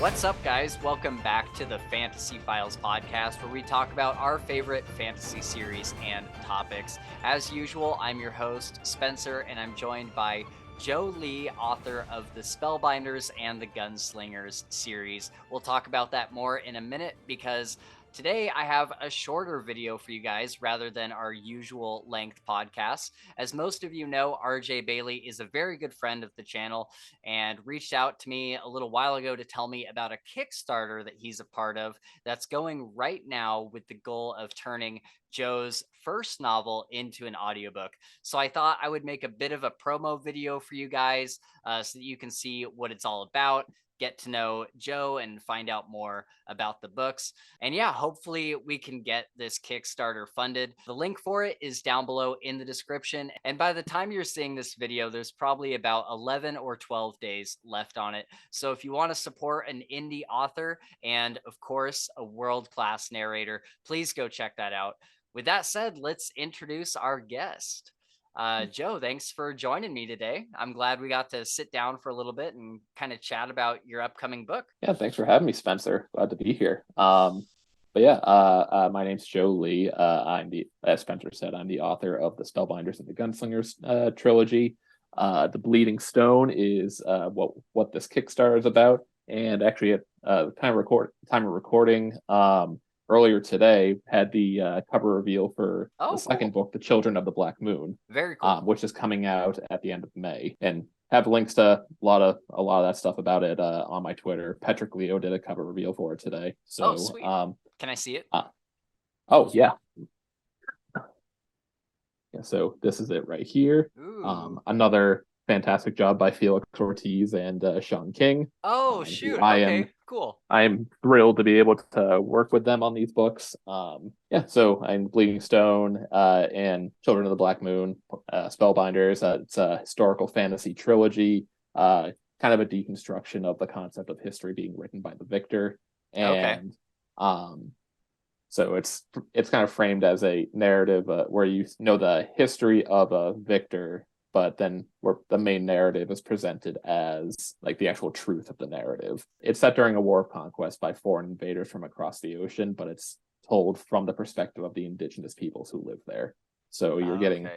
What's up, guys? Welcome back to the Fantasy Files podcast, where we talk about our favorite fantasy series and topics. As usual, I'm your host, Spencer, and I'm joined by Joe Lee, author of the Spellbinders and the Gunslingers series. We'll talk about that more in a minute because today I have a shorter video for you guys rather than our usual length podcast. As most of you know, RJ Bayley is a very good friend of the channel and reached out to me a little while ago to tell me about a Kickstarter that he's a part of that's going right now with the goal of turning Joe's first novel into an audiobook. So I thought I would make a bit of a promo video for you guys so that you can see what it's all about, get to know Joe and find out more about the books. And yeah, hopefully we can get this Kickstarter funded. The link for it is down below in the description. And by the time you're seeing this video, there's probably about 11 or 12 days left on it. So if you want to support an indie author and, of course, a world-class narrator, please go check that out. With that said, let's introduce our guest. Joe, thanks for joining me today. I'm glad we got to sit down for a little bit and kind of chat about your upcoming book. Yeah, thanks for having me, Spencer. Glad to be here. My name's Joe Lee. As Spencer said, I'm the author of the Spellbinders and the Gunslingers trilogy. The Bleeding Stone is what this Kickstarter is about. And actually, at time of recording, earlier today, had the cover reveal for the second book, The Children of the Black Moon. Very cool. Which is coming out at the end of May. And have links to a lot of that stuff about it on my Twitter. Patrick Leo did a cover reveal for it today. So, sweet. Can I see it? Oh yeah. Yeah. So this is it right here. Another fantastic job by Felix Ortiz and Sean King. Oh shoot! Okay, cool. I am thrilled to be able to work with them on these books. So I'm Bleeding Stone and Children of the Black Moon, Spellbinders. It's a historical fantasy trilogy, kind of a deconstruction of the concept of history being written by the victor. And so it's kind of framed as a narrative where you know the history of a victor, but then where the main narrative is presented as like the actual truth of the narrative. It's set during a war of conquest by foreign invaders from across the ocean, but it's told from the perspective of the indigenous peoples who live there. So you're getting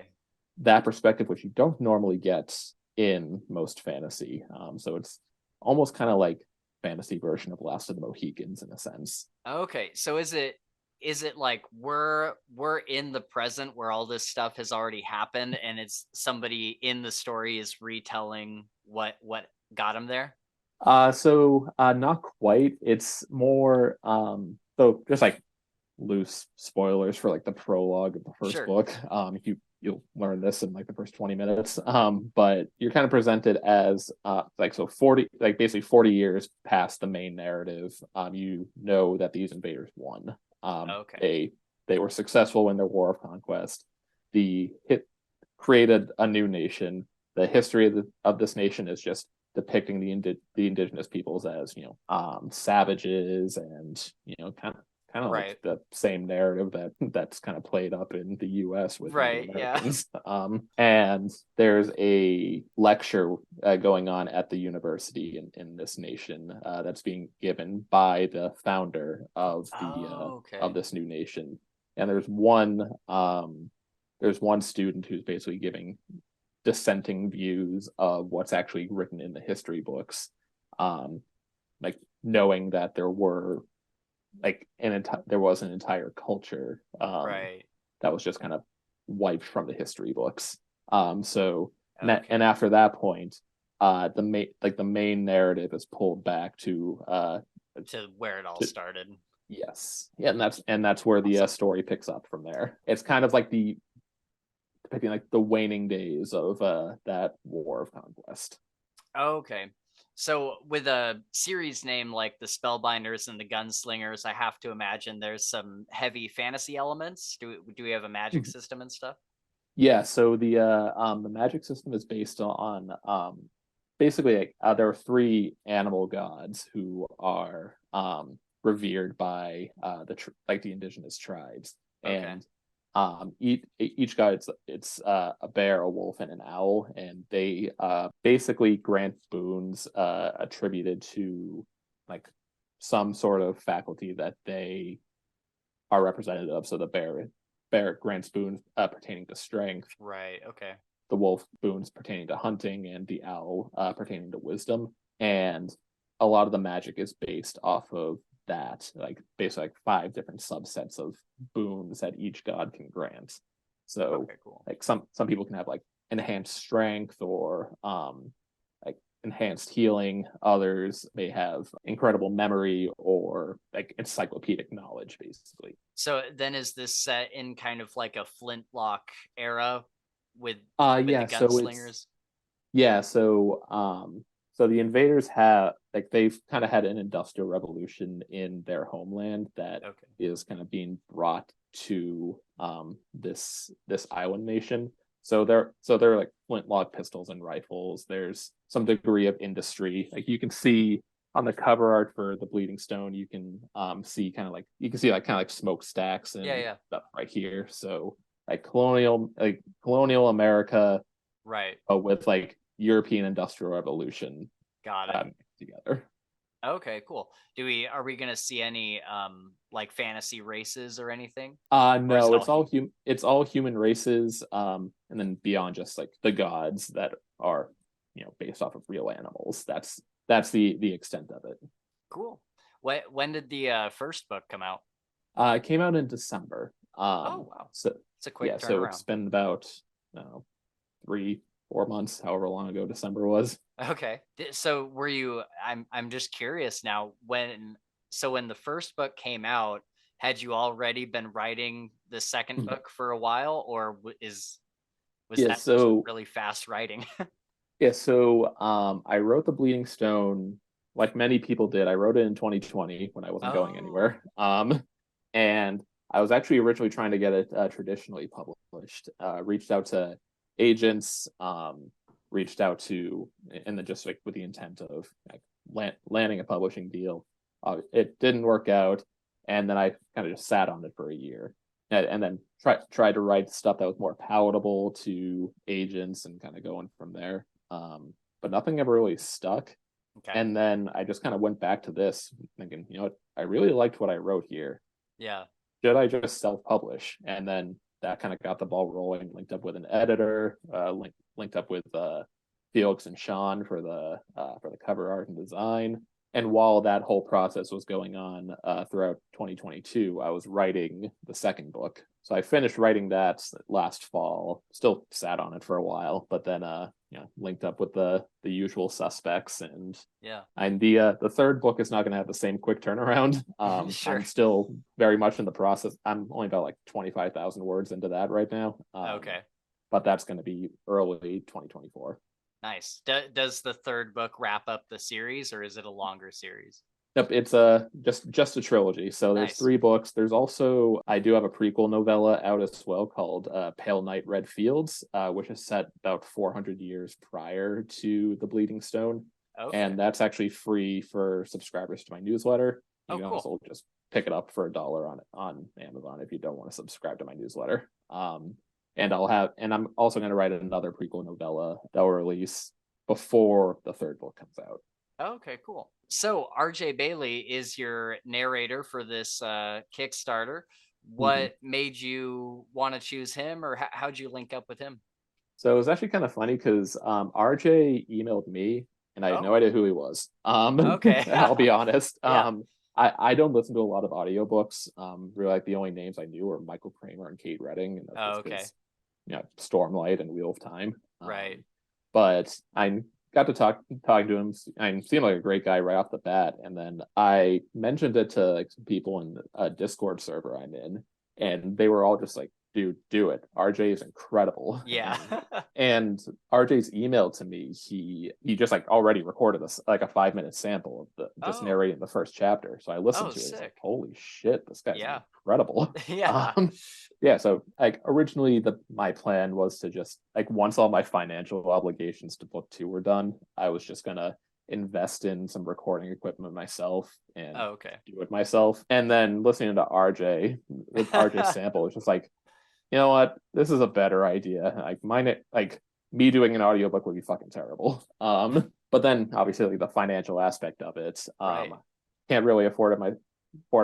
that perspective, which you don't normally get in most fantasy. So it's almost kind of like fantasy version of Last of the Mohicans in a sense. Okay, so is it like we're in the present where all this stuff has already happened and it's somebody in the story is retelling what got him there? Not quite. It's more so just like loose spoilers for like the prologue of the first book. You'll learn this in like the first 20 minutes. But you're kind of presented as 40 years past the main narrative. You know that these invaders won. They were successful in their war of conquest. Created a new nation. The history of this nation is just depicting the indigenous peoples as savages and kind of like the same narrative that's kind of played up in the U.S. with Americans. And there's a lecture going on at the university in this nation that's being given by the founder of of this new nation. And there's one student who's basically giving dissenting views of what's actually written in the history books, like knowing that there were there was an entire culture that was just kind of wiped from the history books. And after that point, the main narrative is pulled back to where it all started. Yes, yeah, and that's where the story picks up from there. It's kind of like depicting like the waning days of that war of conquest. Okay. So with a series name like the Spellbinders and the Gunslingers, I have to imagine there's some heavy fantasy elements. Do we have a magic system and stuff? Yeah, so the magic system is based on basically there are three animal gods who are revered by the indigenous tribes, and each god it's a bear, a wolf, and an owl, and they basically grant boons attributed to like some sort of faculty that they are representative of. So the bear grants boons pertaining to strength, Right. Okay. the wolf boons pertaining to hunting, and the owl pertaining to wisdom. And a lot of the magic is based off of that, like basically like 5 different subsets of boons that each god can grant. So Okay, cool. like some people can have like enhanced strength or like enhanced healing. Others may have incredible memory or like encyclopedic knowledge, basically. So then is this set in kind of like a flintlock era with Yeah, the so gunslingers? so the invaders have like they've kind of had an industrial revolution in their homeland that Okay. is kind of being brought to this island nation. So they're like flintlock pistols and rifles. There's some degree of industry. Like you can see on the cover art for the Bleeding Stone, you can see kind of like smokestacks Yeah, and yeah. stuff right here. So like colonial America Right. with like European Industrial Revolution Got it. together. Okay, cool. Are we gonna see any like fantasy races or anything? Or is No, it all human? it's all human races, and then beyond just like the gods that are, based off of real animals. That's the extent of it. Cool. When did the first book come out? It came out in December. Oh wow. So It's a quick yeah, so it's turnaround. been about, I don't know, 3-4 months, however long ago December was. Okay. So were you I'm just curious now when the first book came out, had you already been writing the second book for a while, or was Yeah, that just so really fast writing? I wrote The Bleeding Stone like many people did. I wrote it in 2020 when I wasn't going Oh, anywhere. And I was actually originally trying to get it traditionally published. Reached out to agents, reached out to, and then just like with the intent of like landing a publishing deal. It didn't work out, and then I kind of just sat on it for a year, and then tried to write stuff that was more palatable to agents and kind of going from there. But nothing ever really stuck. okay. And then I just kind of went back to this, thinking, what, I really liked what I wrote here. Yeah. Should I just self-publish? And then that kind of got the ball rolling. Linked up with an editor, linked up with Felix and Sean for the cover art and design. And while that whole process was going on throughout 2022, I was writing the second book. So I finished writing that last fall. Still sat on it for a while, but then linked up with the usual suspects, and Yeah. the third book is not going to have the same quick turnaround. Sure. I'm still very much in the process. I'm only about like 25,000 words into that right now. Okay. But that's going to be early 2024. Nice. Does the third book wrap up the series, or is it a longer series? Yep, it's just a trilogy. So there's Nice. 3 books. There's also, I do have a prequel novella out as well called Pale Night Red Fields, which is set about 400 years prior to The Bleeding Stone. Okay. And that's actually free for subscribers to my newsletter. You can cool. also just pick it up for $1 on Amazon if you don't want to subscribe to my newsletter. And I'm also going to write another prequel novella that will release before the third book comes out. Okay, cool. So RJ Bayley is your narrator for this Kickstarter. What made you want to choose him, or how'd you link up with him? So it was actually kind of funny because RJ emailed me and I had no idea who he was. Okay. I'll be honest. Yeah. I don't listen to a lot of audiobooks. Really, like the only names I knew were Michael Kramer and Kate Redding, and that's just Okay. because Stormlight and Wheel of Time. Right. But I got to talking to him. I seemed like a great guy right off the bat, and then I mentioned it to like some people in a Discord server I'm in, and they were all just like, "Dude, do it. RJ is incredible." Yeah. And RJ's email to me, he just like already recorded this like a 5-minute sample of just narrating the first chapter. So I listened to it. It's like, holy shit, this guy's incredible. Yeah. Yeah, so like originally my plan was to just like once all my financial obligations to book 2 were done, I was just gonna invest in some recording equipment myself and do it myself. And then listening to RJ, with RJ's sample, was just like, you know what? This is a better idea. Like me doing an audiobook would be fucking terrible. But then obviously like the financial aspect of it. Right. can't really afford it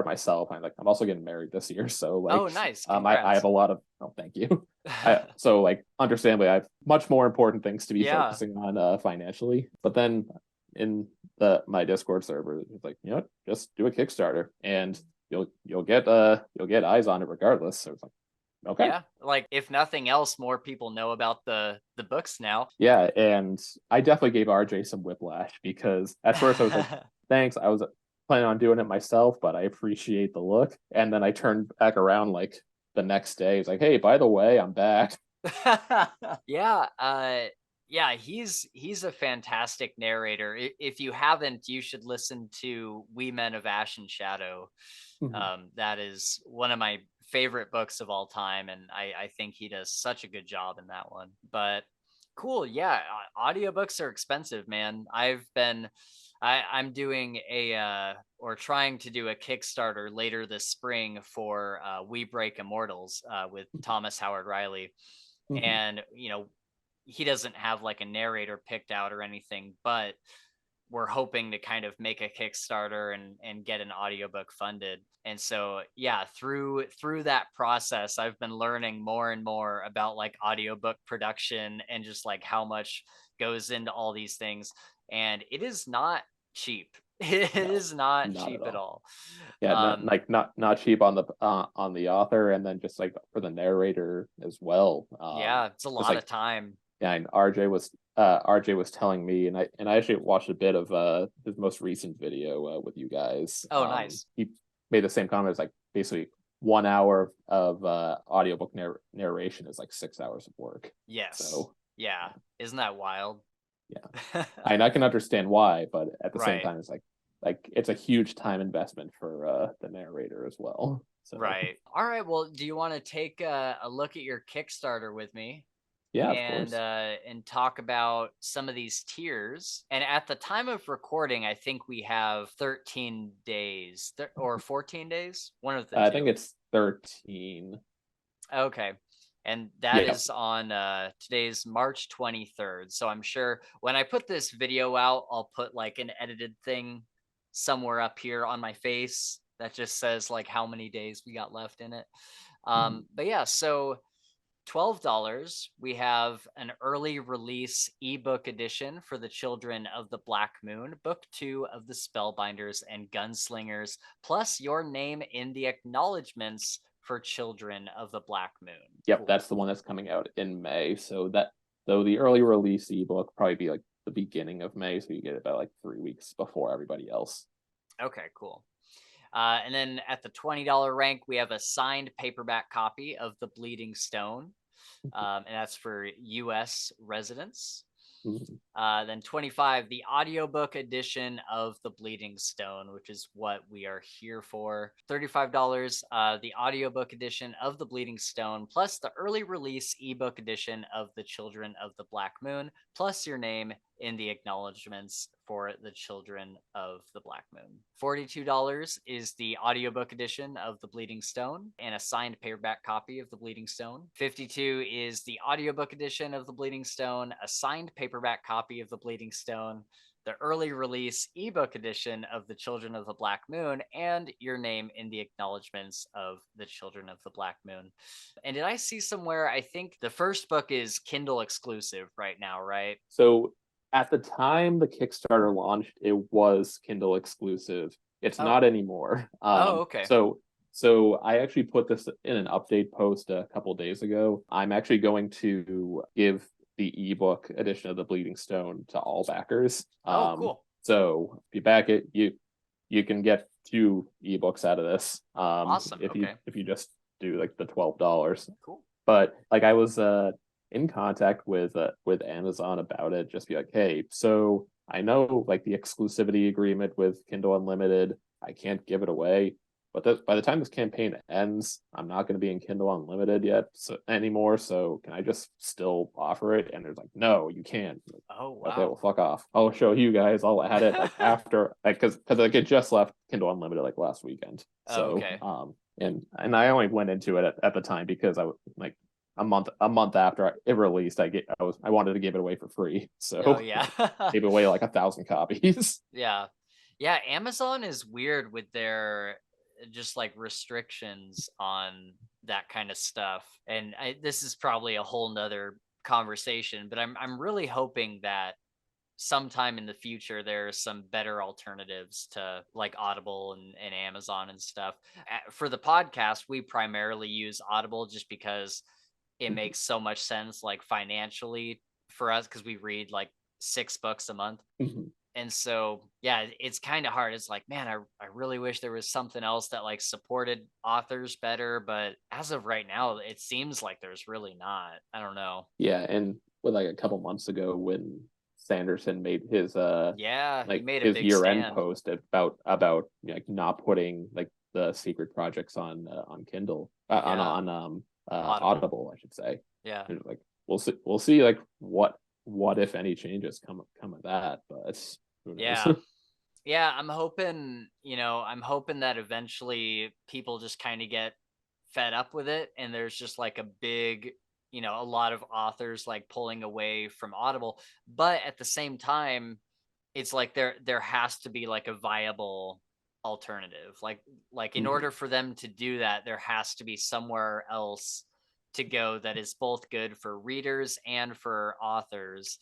myself. I'm also getting married this year, so like Oh, nice. I have Congrats. a lot of thank you. So like understandably I have much more important things to be Yeah. focusing on financially. But then in my Discord server, it's like, you know what, just do a Kickstarter and you'll get eyes on it regardless. So it's like, okay. Yeah, like if nothing else, more people know about the books now. Yeah, and I definitely gave RJ some whiplash because at first I was like, thanks. I was planning on doing it myself, but I appreciate the look. And then I turned back around like the next day. It's like, hey, by the way, I'm back. Yeah, yeah, he's a fantastic narrator. If you haven't, you should listen to We Men of Ash and Shadow. That is one of my favorite books of all time, and I think he does such a good job in that one. But cool, yeah, audiobooks are expensive, man. I'm doing or trying to do a Kickstarter later this spring for We Break Immortals with Thomas Howard Riley. And he doesn't have like a narrator picked out or anything, but we're hoping to kind of make a Kickstarter and get an audiobook funded. And so yeah, through that process, I've been learning more and more about like audiobook production and just like how much goes into all these things. And it is not cheap. It No, is not not at cheap at all. all. Yeah, not cheap on the author, and then just like for the narrator as well. Yeah, it's a Just lot like of time. yeah, and RJ was telling me, and I actually watched a bit of his most recent video with you guys. Oh, nice. He made the same comment. It's like basically 1 hour of audiobook narration is like 6 hours of work. Yes. So Yeah. Isn't that wild? yeah, I can understand why, but at the same Right. time, it's like it's a huge time investment for the narrator as well. So Right. All right. Well, do you want to take a look at your Kickstarter with me yeah, of course. and talk about some of these tiers? And at the time of recording, I think we have 13 days or 14 days, one of the I two. think it's 13. Okay. And that Yeah. is on today's March 23rd. So I'm sure when I put this video out, I'll put like an edited thing somewhere up here on my face that just says like how many days we got left in it. But yeah, so $12, we have an early release ebook edition for the Children of the Black Moon, book 2 of the Spellbinders and Gunslingers, plus your name in the acknowledgments for Children of the Black Moon. Yep, Cool. that's the one that's coming out in May. So the early release ebook probably be like the beginning of May, so you get it about like 3 weeks before everybody else. Okay, cool. And then at the $20 rank, we have a signed paperback copy of The Bleeding Stone, and that's for US residents. Then 25, the audiobook edition of The Bleeding Stone, which is what we are here for. $35, the audiobook edition of The Bleeding Stone, plus the early release ebook edition of The Children of the Black Moon, plus your name in the acknowledgments for The Children of the Black Moon. $42 is the audiobook edition of The Bleeding Stone and a signed paperback copy of The Bleeding Stone. $52 is the audiobook edition of The Bleeding Stone, a signed paperback copy of The Bleeding Stone, the early release ebook edition of The Children of the Black Moon, and your name in the acknowledgments of The Children of the Black Moon. And did I see somewhere, I think the first book is Kindle exclusive right now, right? So at the time the Kickstarter launched, it was Kindle exclusive. It's not anymore. Okay. So I actually put this in an update post a couple days ago. I'm actually going to give the ebook edition of The Bleeding Stone to all backers. Cool. So if you back it, you can get 2 ebooks out of this. Awesome. If you just do like the $12. Cool. But like I was in contact with Amazon about it, just be like, hey, so I know like the exclusivity agreement with Kindle Unlimited, I can't give it away, but by the time this campaign ends, I'm not going to be in Kindle Unlimited yet anymore. So can I just still offer it? And there's like, no, you can't. Oh wow. Okay, well, fuck off. I'll show you guys. I'll add it like after, like because like it just left Kindle Unlimited like last weekend. So okay. And I only went into it at the time because I was like a month after it released, I wanted to give it away for free, so Oh yeah. gave away like 1,000 copies. Yeah. Yeah, Amazon is weird with their just like restrictions on that kind of stuff. And this is probably a whole nother conversation, but I'm really hoping that sometime in the future there's some better alternatives to like Audible and Amazon and stuff. For the podcast, we primarily use Audible just because it makes so much sense, like financially for us, because we read like 6 books a month. Mhm. And so, yeah, it's kind of hard. It's like, man, I really wish there was something else that like supported authors better. But as of right now, it seems like there's really not. I don't know. Yeah, and with like a couple months ago when Sanderson made his Yeah, he like made a his big year-end stand. post about like not putting like the secret projects on Kindle Yeah, on Audible. Audible, I should say. Yeah. And, like we'll see like what if any changes come of that, but who knows? Yeah. Yeah, I'm hoping that eventually people just kind of get fed up with it and there's just like a big, a lot of authors like pulling away from Audible. But at the same time, it's like there has to be like a viable alternative. Like in Mhm. order for them to do that, there has to be somewhere else to go that is both good for readers and for authors.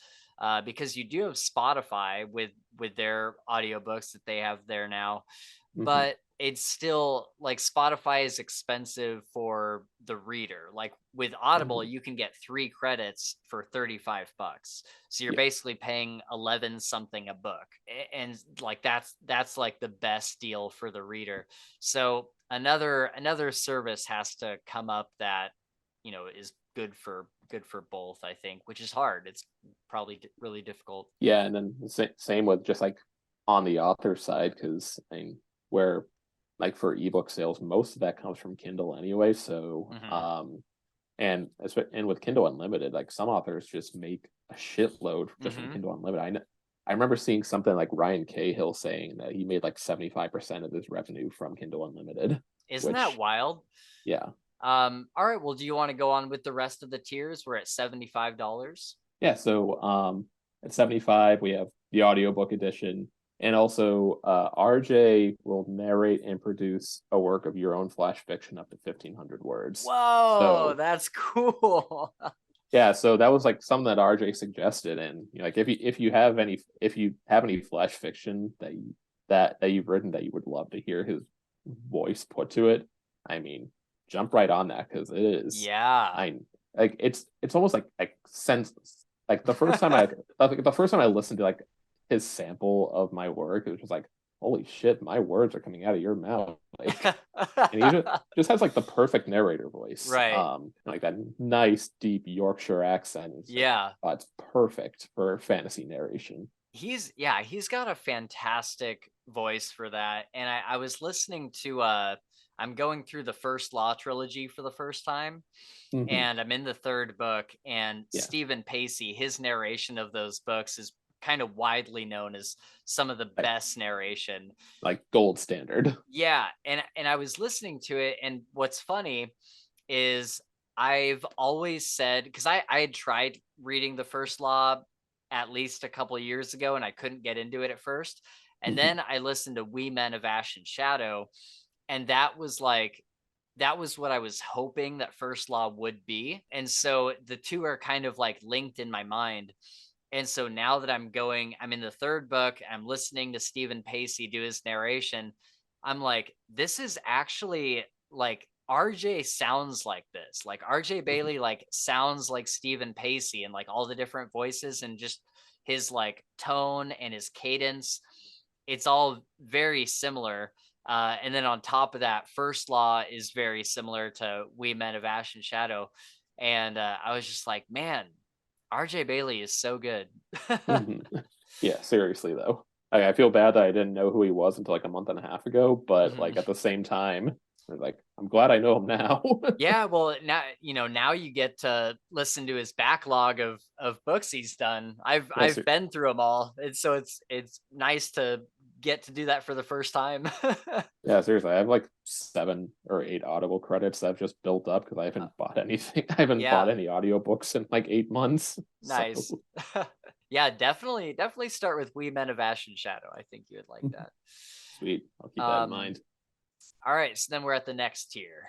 Because you do have Spotify with their audiobooks that they have there now, Mhm. but it's still like Spotify is expensive for the reader. Like with Audible, Mhm. you can get 3 credits for $35. So you're Yeah. basically paying 11 something a book. And like that's like the best deal for the reader. So another service has to come up that, is good for both, I think, which is hard. It's probably really difficult. Yeah, and then same with just like on the author side, because I mean, where like for ebook sales, most of that comes from Kindle anyway. So, Hmm. and with Kindle Unlimited, like some authors just make a shitload just from Hmm. Kindle Unlimited. I remember seeing something like Ryan Cahill saying that he made like 75% of his revenue from Kindle Unlimited, Isn't that which wild? yeah, All right. Well, do you want to go on with the rest of the tiers? We're at $75. yeah. So at 75 we have the audiobook edition, and also RJ will narrate and produce a work of your own flash fiction up to 1,500 words. Whoa, So that's cool. yeah, so that was like something that RJ suggested, and like if you have any flash fiction that you've written that you would love to hear his voice put to it, I mean, jump right on that, because it is, Yeah. I like it's almost like sense like the first time I listened to like his sample of my work, it was just like, holy shit, my words are coming out of your mouth, like, and he just has like the perfect narrator voice, Right. like that nice deep Yorkshire accent. It's like, Yeah. oh, it's perfect for fantasy narration. He's got a fantastic voice for that. And I was listening to I'm going through the First Law trilogy for the first time, Hmm. and I'm in the third book, and Yeah, Stephen Pacey, his narration of those books is kind of widely known as some of the like best narration. like gold standard. Yeah, and I was listening to it, and what's funny is I've always said, because I had tried reading the First Law at least a couple of years ago and I couldn't get into it at first. And Hmm. then I listened to We Men of Ash and Shadow, and that was what I was hoping that First Law would be. And so the two are kind of like linked in my mind. And so now that I'm in the third book, I'm listening to Stephen Pacey do his narration. I'm like, this is actually like RJ sounds like this. Like RJ Hmm. Bayley like sounds like Stephen Pacey, and like all the different voices and just his like tone and his cadence. It's all very similar. And then on top of that, First Law is very similar to We Men of Ash and Shadow. And I was just like, man, RJ Bayley is so good. Hmm. Yeah, seriously though, I feel bad that I didn't know who he was until like a month and a half ago, but Mhm. like at the same time, like I'm glad I know him now. Yeah, well, now you get to listen to his backlog of books he's done. I've Yeah, I've been through them all, and so it's nice to get to do that for the first time. yeah, seriously, I have like 7 or 8 Audible credits that I've just built up because I haven't bought anything. I haven't bought Yeah, any audiobooks in like 8 months. So nice. Yeah, definitely start with We Men of Ash and Shadow. I think you would like that. Sweet. I'll keep that in mind. All right, so then we're at the next tier.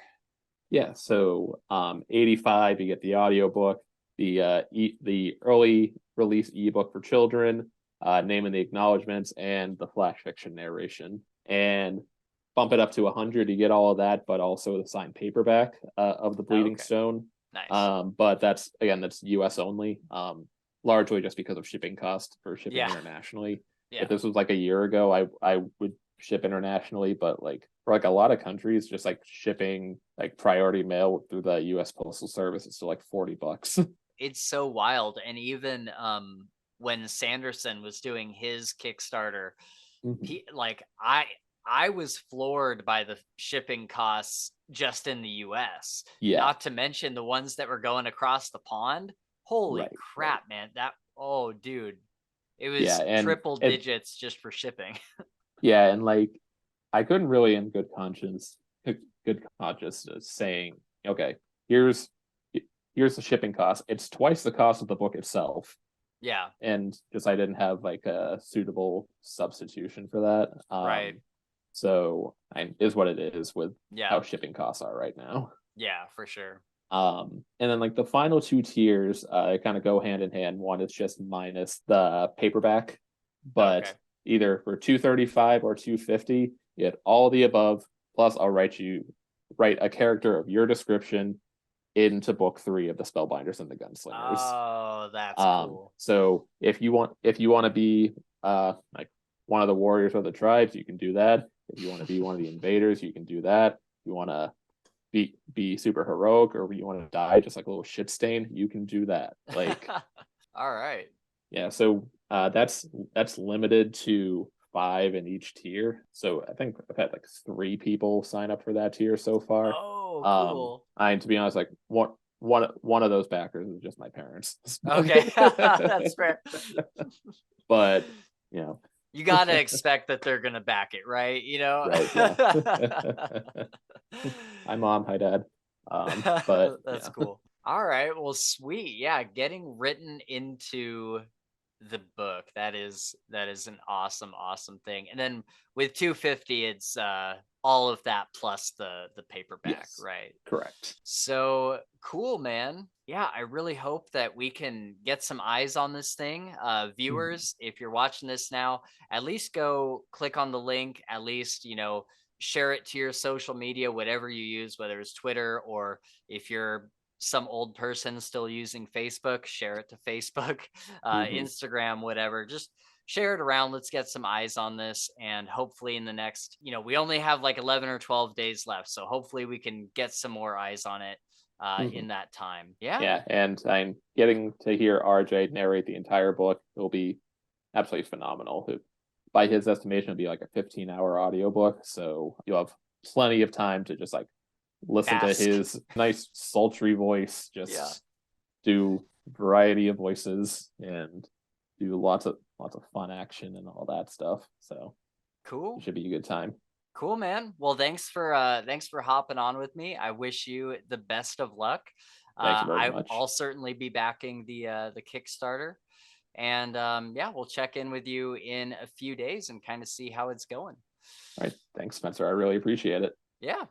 Yeah, so 85, you get the audiobook, the early release ebook for children, name and the acknowledgments, and the flash fiction narration. And bump it up to 100, you get all of that, but also the signed paperback of the Bleeding Stone. Nice. But that's US only, largely just because of shipping cost for shipping internationally. Yeah. If this was like a year ago, I would ship internationally, but like for like a lot of countries, just like shipping like priority mail through the US Postal Service is still like $40. It's so wild. And even when Sanderson was doing his Kickstarter, he like I was floored by the shipping costs just in the US. Yeah. Not to mention the ones that were going across the pond. Holy crap, man. Dude. It was triple digits just for shipping. Yeah, and like I couldn't really in good conscience saying, okay, here's the shipping cost. It's twice the cost of the book itself. Yeah. And just I didn't have like a suitable substitution for that. Right. So is what it is with how shipping costs are right now. Yeah, for sure. And then like the final two tiers kind of go hand in hand. One is just minus the paperback, but either for $235 or $250, you get all the above, plus I'll write a character of your description into book 3 of the Spellbinders and the Gunslingers. Oh, that's cool. So if you want to be like one of the warriors of the tribes, you can do that. If you want to be one of the invaders, you can do that. If you want to be super heroic, or you want to die just like a little shit stain, you can do that. Like all right. Yeah, so that's limited to 5 in each tier. So I think I've had like 3 people sign up for that tier so far. Oh, cool. To be honest, like one of those backers is just my parents. Okay. That's fair. But you know, you gotta expect that they're gonna back it, right? You know. Right, yeah. Hi mom, hi dad. But that's cool. All right, well, sweet. Yeah, getting written into the book, that is an awesome thing. And then with 250, it's all of that plus the paperback. Yes, right? Correct. So cool, man. Yeah, I really hope that we can get some eyes on this thing. Viewers, if you're watching this now, at least go click on the link, at least share it to your social media, whatever you use, whether it's Twitter, or if you're some old person still using Facebook, share it to Facebook, Instagram, whatever. Just share it around. Let's get some eyes on this. And hopefully in the next, we only have like 11 or 12 days left. So hopefully we can get some more eyes on it in that time. Yeah. Yeah. And I'm getting to hear RJ narrate the entire book. It'll be absolutely phenomenal. By his estimation, it'll be like a 15-hour audiobook. So you'll have plenty of time to just like listen to his nice sultry voice, just do variety of voices and do lots of fun action and all that stuff. So cool. It should be a good time. Cool, man. Well, thanks for hopping on with me. I wish you the best of luck. Thank you very much. I'll certainly be backing the Kickstarter. And we'll check in with you in a few days and kind of see how it's going. All right. Thanks, Spencer. I really appreciate it. Yeah.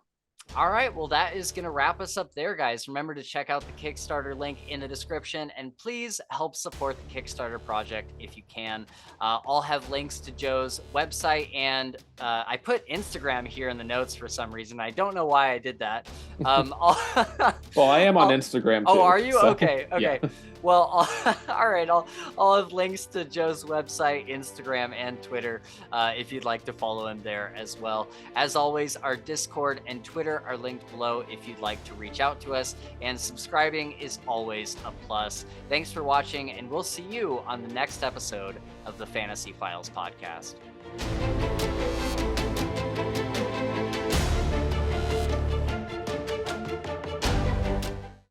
All right. Well, that is going to wrap us up there, guys. Remember to check out the Kickstarter link in the description, and please help support the Kickstarter project if you can. I'll have links to Joe's website, and I put Instagram here in the notes for some reason. I don't know why I did that. Well, I am on Instagram too. Oh, are you? So, okay. Yeah. Well, all right. I'll have links to Joe's website, Instagram, and Twitter if you'd like to follow him there as well. As always, our Discord and Twitter are linked below if you'd like to reach out to us, and subscribing is always a plus. Thanks for watching, and we'll see you on the next episode of the Fantasy Files podcast.